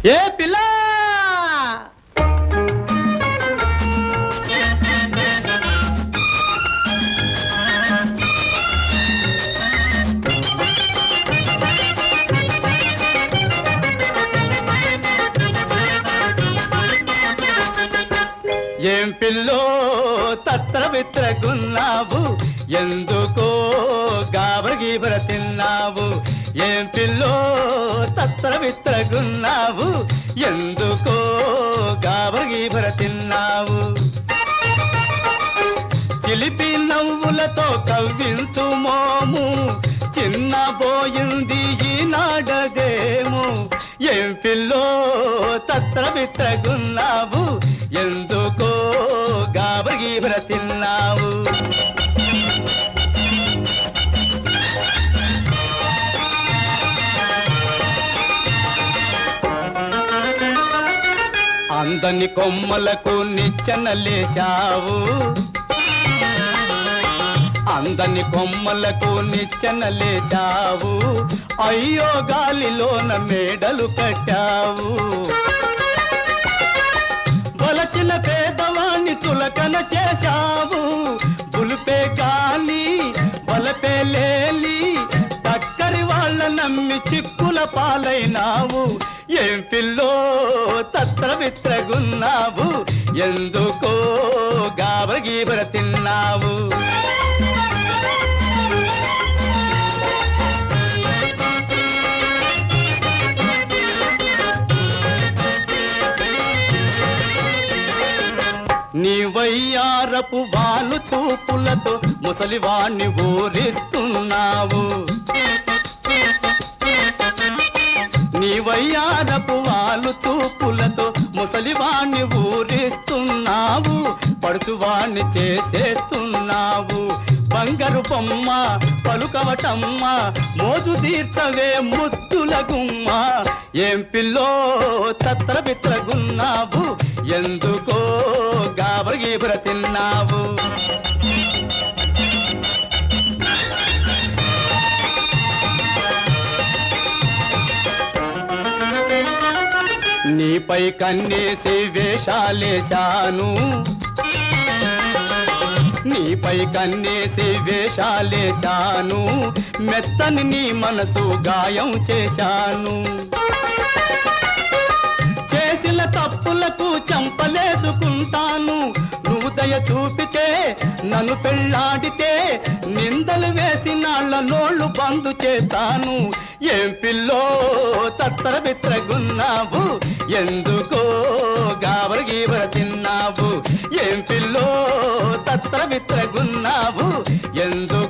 ఏ పిల్ల ఏం పిల్లో తత్ర విత్రగున్నావు ఎందుకో గాబర గీబర తిన్నావు ఏం పిల్లో తత్ర విత్రగున్నావు ఎందుకో గాబర గీబర తిన్నావు చిలిపి నవ్వులతో కవ్వించు మోము చిన్నబోయింది ఈనాడదేము ఏం పిల్లో తత్ర విత్రగున్నావు ఎందుకో గాబర గీబర తిన్నావు అందని కొమ్మలకు నిచ్చెనలేశావు అందని కొమ్మలకు నిచ్చెనలేశావు అయ్యో గాలిలోన మేడలు కట్టావు బలచిన పేదవాణ్ణి తులకన చేశావు బులిపే గాలి బలపే లేలి టక్కరి వాళ్ళ నమ్మి చిక్కుల పాలైనావు ఏం పిల్లో తత్ర విత్రగున్నావు ఎందుకో గాబర గీబర తిన్నావు నీ వయ్యారపు వాలు తూపులతో ముసలివాణ్ణి ఊరిస్తున్నావు నీ వయ్యారపు వాలు తూపులతో ముసలివాణ్ణి ఊరిస్తున్నావు పడుచువాణ్ణి చేసేస్తున్నావు బంగారు బొమ్మ పలుకవటమ్మ మోజు తీర్చవే ముద్దుల గుమ్మ ఏం పిల్లో తత్ర బిత్రగున్నావు ఎందుకో గాబర గీబర తిన్నావు నీపై కన్నేసి వేషాలేశాను నీపై కన్నేసి వేషాలేశాను మెత్తని నీ మనసు గాయం చేశాను చేసిన తప్పులకు చంపలేసుకుంటాను నువ్వు దయ చూపితే నన్ను పెళ్ళాడితే నిందలు వేసి నాళ్ళ నోళ్ళు బందు చేస్తాను ఏం పిల్లో తత్తర బిత్రగున్నావు ఎందుకో గాబర గీబర తిన్నావు ఏం పిల్లో తత్తర బిత్రగున్నావు ఎందు